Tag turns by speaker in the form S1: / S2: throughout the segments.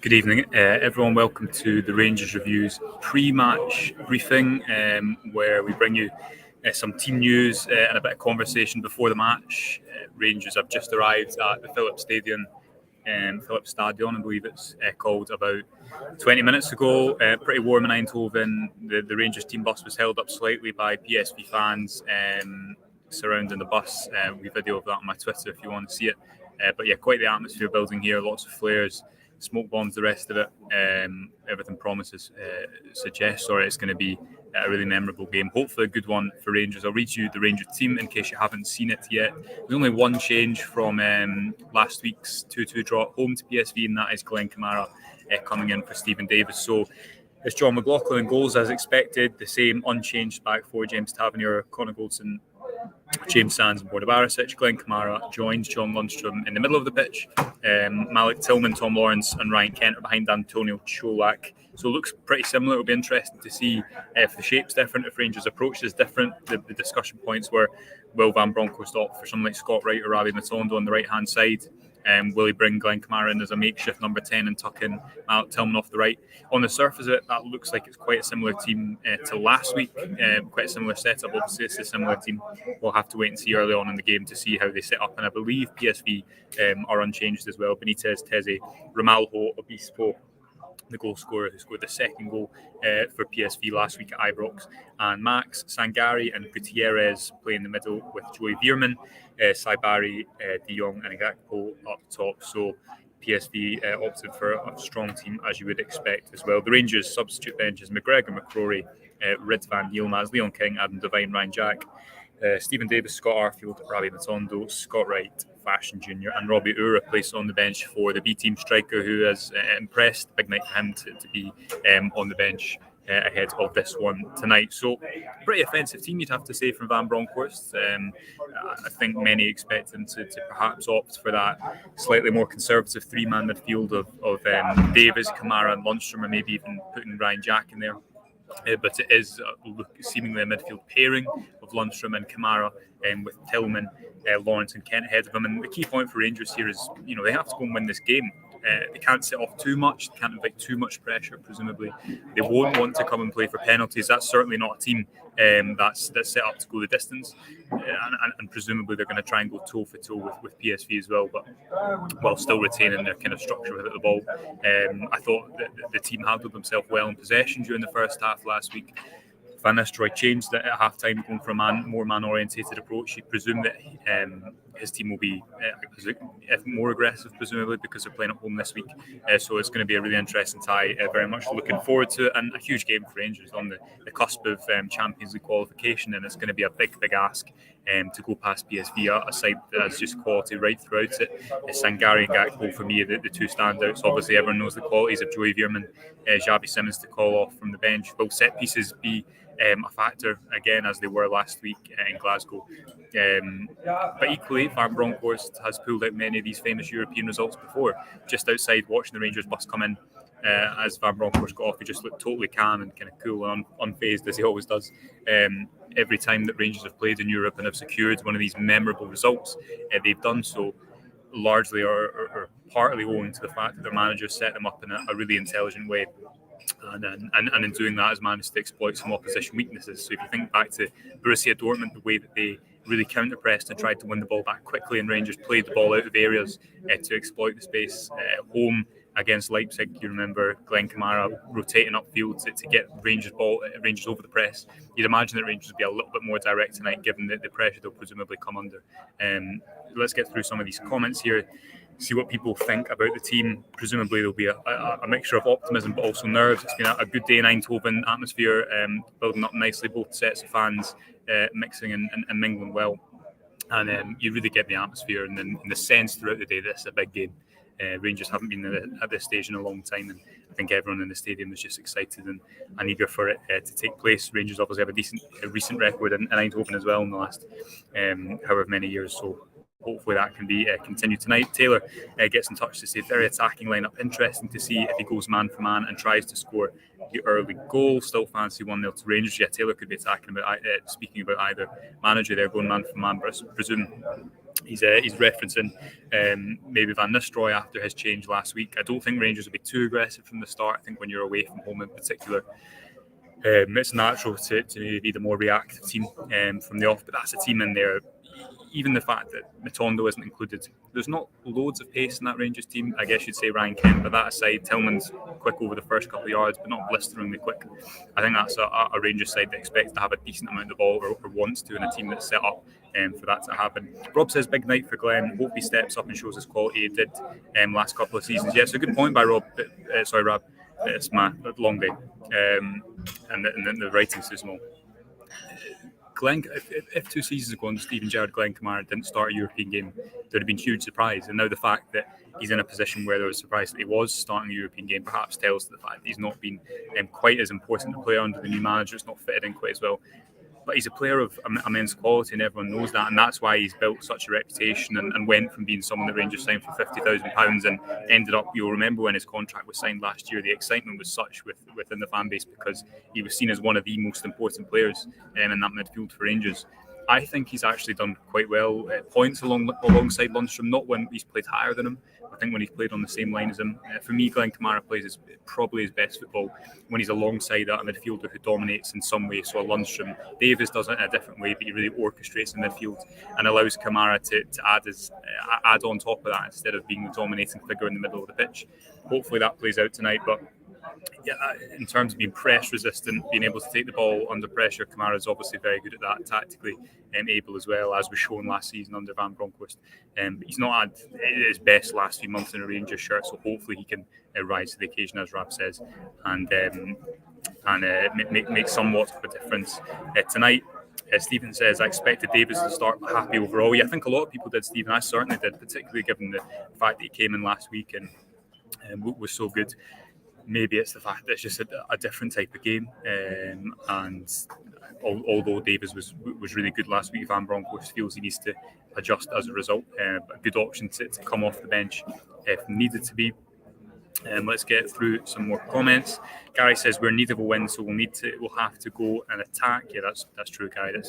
S1: Good evening, everyone. Welcome to the Rangers Reviews pre-match briefing, where we bring you some team news and a bit of conversation before the match. Rangers have just arrived at the Philips Stadium, Philips Stadion, I believe it's called, about 20 minutes ago. Pretty warm in Eindhoven. The Rangers team bus was held up slightly by PSV fans surrounding the bus. We video of that on my Twitter if you want to see it. But yeah, quite the atmosphere building here. Lots of flares, smoke bombs, the rest of it. Everything promises, suggests, or it's going to be a really memorable game. Hopefully a good one for Rangers. I'll read you the Rangers team in case you haven't seen it yet. There's only one change from last week's 2-2 draw at home to PSV, and that is Glen Kamara coming in for Stephen Davis. So it's John McLaughlin goals as expected. The same unchanged back four: James Tavernier, Connor Goldson, James Sands and Borna Barisic. Glen Kamara joins John Lundstrom in the middle of the pitch. Malik Tillman, Tom Lawrence and Ryan Kent are behind Antonio Cholak. So it looks pretty similar. It'll be interesting to see if the shape's different, if Rangers' approach is different. The discussion points were, will Van Bronckhorst opt for someone like Scott Wright or Ravi Matondo on the right-hand side? Will he bring Glen Kamara in as a makeshift number 10 and tuck in Malik Tillman off the right? On the surface of it, that looks like it's quite a similar team to last week. Quite a similar setup. Obviously, it's a similar team. We'll have to wait and see early on in the game to see how they set up. And I believe PSV are unchanged as well. Benitez, Teze, Ramalho, Obispo, the goal scorer who scored the second goal for PSV last week at Ibrox, and Max, Sangari and Gutierrez play in the middle with Joey Veerman, Saibari, De Jong and Gakpo up top. So PSV opted for a strong team, as you would expect as well. The Rangers substitute bench is McGregor, McCrory, Ridvan, Yilmaz, Leon King, Adam Devine, Ryan Jack, Stephen Davis, Scott Arfield, Ravi Matondo, Scott Wright, Fashion Jr. and Robbie Ura placed on the bench for the B-team striker, who has impressed. Big night for him to be on the bench ahead of this one tonight. So pretty offensive team, you'd have to say, from Van Bronckhorst. I think many expect him to perhaps opt for that slightly more conservative three-man midfield of Davis, Kamara and Lundstrom, or maybe even putting Ryan Jack in there. But it is seemingly a midfield pairing of Lundstrom and Kamara, with Tillman, Lawrence and Kent ahead of them. And the key point for Rangers here is, they have to go and win this game. They can't set off too much, they can't invite too much pressure, presumably. They won't want to come and play for penalties. That's certainly not a team that's set up to go the distance. And presumably they're going to try and go toe for toe with PSV as well, but while still retaining their kind of structure without the ball. I thought that the team handled themselves well in possession during the first half last week. Van Nistelrooy changed it at half-time, going for a more man-orientated approach. He presumed that his team will be more aggressive, presumably, because they're playing at home this week. So it's going to be a really interesting tie. Very much looking forward to it, and a huge game for Rangers on the cusp of Champions League qualification, and it's going to be a big ask to go past PSV, a side that has just quality right throughout it. Sangari and Gakpo, for me, are the two standouts. Obviously, everyone knows the qualities of Joey Veerman, Xabi Simons to call off from the bench. Will set pieces be a factor again, as they were last week in Glasgow? But equally, Van Bronckhorst has pulled out many of these famous European results before. Just outside, watching the Rangers bus come in, as Van Bronckhorst got off, he just looked totally calm and kind of cool and unfazed, as he always does. Every time that Rangers have played in Europe and have secured one of these memorable results, they've done so largely or partly owing to the fact that their manager set them up in a really intelligent way. And in doing that has managed to exploit some opposition weaknesses. So if you think back to Borussia Dortmund, the way that they really counter-pressed and tried to win the ball back quickly, and Rangers played the ball out of areas to exploit the space. Home against Leipzig, you remember Glen Kamara rotating upfield to get Rangers over the press. You'd imagine that Rangers would be a little bit more direct tonight, given the pressure they'll presumably come under. Let's get through some of these comments here, see what people think about the team. Presumably there'll be a mixture of optimism but also nerves. It's been a good day in Eindhoven, atmosphere building up nicely, both sets of fans mixing and mingling well, and you really get the atmosphere and then the sense throughout the day that it's a big game. Rangers haven't been at this stage in a long time, and I think everyone in the stadium is just excited and eager for it to take place. Rangers obviously have a recent record in Eindhoven as well in the last however many years, so hopefully that can be continued tonight. Taylor gets in touch to say very attacking lineup. Interesting to see if he goes man for man and tries to score the early goal. Still fancy 1-0 to Rangers. Yeah, Taylor could be speaking about either manager there going man for man, but I presume He's referencing maybe Van Nistelrooy after his change last week. I don't think Rangers will be too aggressive from the start. I think when you're away from home in particular, it's natural to maybe be the more reactive team from the off. But that's a team in there. Even the fact that Matondo isn't included, there's not loads of pace in that Rangers team. I guess you'd say Ryan Kent, but that aside, Tillman's quick over the first couple of yards, but not blisteringly quick. I think that's a Rangers side that expects to have a decent amount of ball or wants to, in a team that's set up for that to happen. Rob says, big night for Glen. Hope he steps up and shows his quality he did last couple of seasons. Yeah, so good point by Rob. Sorry, Rob. It's my long day. And the writing's too small. Glen, if 2 seasons ago Steven Gerrard Glen Kamara didn't start a European game, there'd have been huge surprise. And now the fact that he's in a position where there was surprise that he was starting a European game perhaps tells the fact that he's not been quite as important a player under the new manager. It's not fitted in quite as well. But he's a player of immense quality, and everyone knows that, and that's why he's built such a reputation and went from being someone that Rangers signed for £50,000 and ended up, you'll remember when his contract was signed last year, the excitement was such within the fan base because he was seen as one of the most important players in that midfield for Rangers. I think he's actually done quite well at points alongside Lundstrom, not when he's played higher than him. I think when he's played on the same line as him. For me, Glen Kamara plays probably his best football when he's alongside a midfielder who dominates in some way. So a Lundstrom, Davies does it in a different way, but he really orchestrates the midfield and allows Kamara to add on top of that instead of being the dominating figure in the middle of the pitch. Hopefully that plays out tonight, but yeah, in terms of being press resistant, being able to take the ball under pressure, Kamara's obviously very good at that, tactically able as well, as was shown last season under Van Bronckhorst. But he's not had his best last few months in a Rangers shirt, so hopefully he can rise to the occasion, as Rab says, and make somewhat of a difference tonight. Stephen says, I expected Davies to start happy overall. Yeah, I think a lot of people did, Stephen. I certainly did, particularly given the fact that he came in last week and was so good. Maybe it's the fact that it's just a different type of game, and although Davies was really good last week, Van Bronckhorst feels he needs to adjust as a result. But a good option to come off the bench if needed to be. Let's get through some more comments. Gary says we're in need of a win, so we'll have to go and attack. Yeah, that's true, Gary.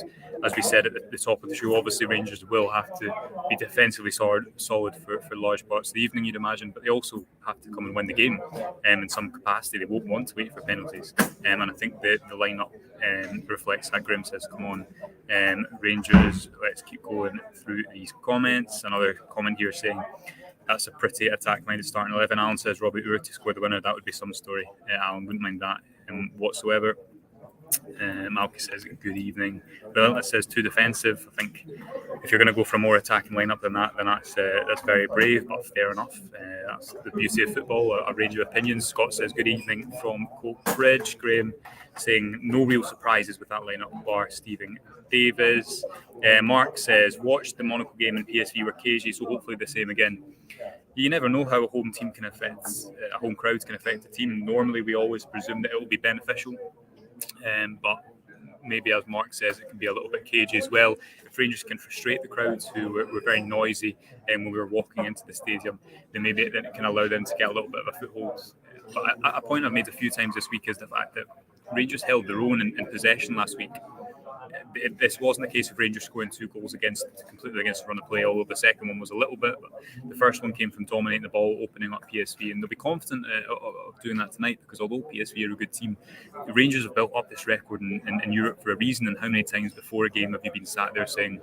S1: As we said at the top of the show, obviously Rangers will have to be defensively solid for large parts of the evening, you'd imagine, but they also have to come and win the game in some capacity. They won't want to wait for penalties, and I think the lineup reflects that. Grim says, come on, Rangers, let's keep going through these comments. Another comment here saying, that's a pretty attack-minded starting 11. Alan says Robbie Ure to score the winner. That would be some story. Alan wouldn't mind that whatsoever. Malky says good evening. Relentless says too defensive. I think if you're going to go for a more attacking lineup than that, then that's very brave, but fair enough. That's the beauty of football. A range of opinions. Scott says good evening from Coatbridge. Graham saying no real surprises with that lineup bar Stephen Davies. Mark says watched the Monaco game in PSV were cagey, so hopefully the same again. You never know how a home team can affect a home crowd can affect a team. Normally, we always presume that it will be beneficial, but maybe, as Mark says, it can be a little bit cagey as well. If Rangers can frustrate the crowds who were very noisy when we were walking into the stadium, then maybe it can allow them to get a little bit of a foothold. But a point I've made a few times this week is the fact that Rangers held their own in possession last week. This wasn't a case of Rangers scoring 2 goals completely against the run of play, although the second one was a little bit, but the first one came from dominating the ball, opening up PSV, and they'll be confident of doing that tonight, because although PSV are a good team, the Rangers have built up this record in Europe for a reason. And how many times before a game have you been sat there saying,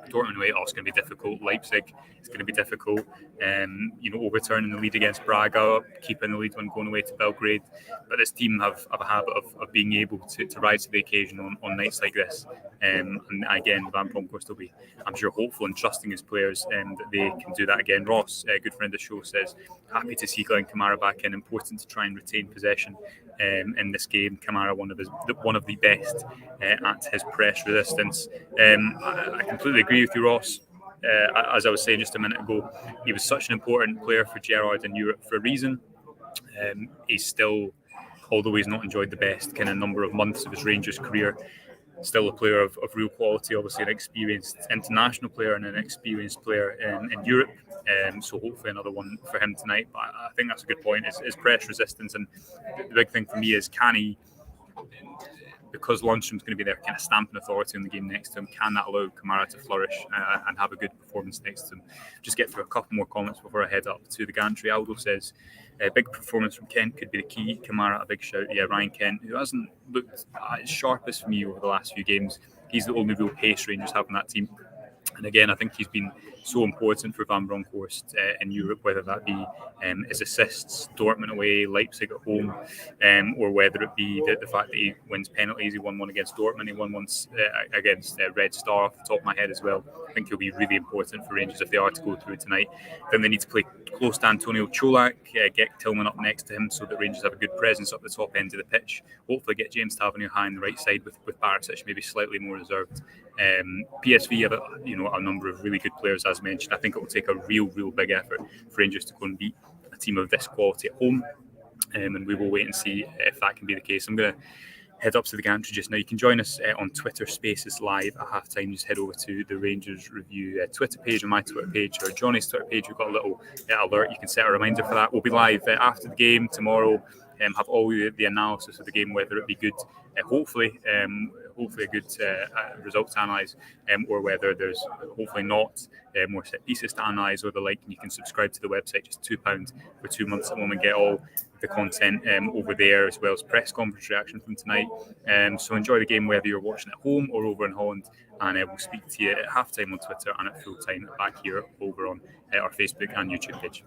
S1: Dortmund away, it's going to be difficult. Leipzig, it's going to be difficult. Overturning the lead against Braga, keeping the lead when going away to Belgrade. But this team have a habit of being able to rise to the occasion on nights like this. And again, Van Bronckhorst will be, I'm sure, hopeful and trusting his players that they can do that again. Ross, a good friend of the show, says, happy to see Glen Kamara back in. Important to try and retain possession in this game. Kamara, one of the best at his press resistance. I completely agree with you, Ross. As I was saying just a minute ago, he was such an important player for Gerrard in Europe for a reason. He's still, although he's not enjoyed the best kind of number of months of his Rangers career, still a player of real quality, obviously an experienced international player and an experienced player in Europe. So hopefully another one for him tonight. But I think that's a good point, is press resistance. And the big thing for me is, can he because Lundstrom's going to be there, kind of stamping authority on the game next to him. Can that allow Kamara to flourish and have a good performance next to him? Just get through a couple more comments before I head up to the gantry. Aldo says, big performance from Kent could be the key. Kamara, a big shout. Yeah, Ryan Kent, who hasn't looked at his sharpest for me over the last few games. He's the only real pace Rangers have in that team. And again, I think he's been so important for Van Bronckhorst in Europe, whether that be his assists, Dortmund away, Leipzig at home, or whether it be the fact that he wins penalties. He won one against Dortmund, he won one against Red Star off the top of my head as well. I think he'll be really important for Rangers if they are to go through tonight. Then they need to play close to Antonio Cholak, get Tillman up next to him so that Rangers have a good presence up the top end of the pitch. Hopefully get James Tavernier high on the right side with Barisic maybe slightly more reserved. PSV have a number of really good players, as mentioned. I think it will take a real big effort for Rangers to go and beat a team of this quality at home, and we will wait and see if that can be the case. I'm going to head up to the gantry just now. You can join us on Twitter Spaces live at halftime. Just head over to the Rangers Review Twitter page, or my Twitter page, or Johnny's Twitter page. We've got a little alert. You can set a reminder for that. We'll be live after the game tomorrow. Have all the analysis of the game, whether it be good, hopefully a good result to analyse, or whether there's hopefully not more set pieces to analyse or the like. And you can subscribe to the website, just £2 for 2 months at the moment, get all the content over there, as well as press conference reaction from tonight. So enjoy the game whether you're watching at home or over in Holland, and we'll speak to you at halftime on Twitter and at full time back here over on our Facebook and YouTube page.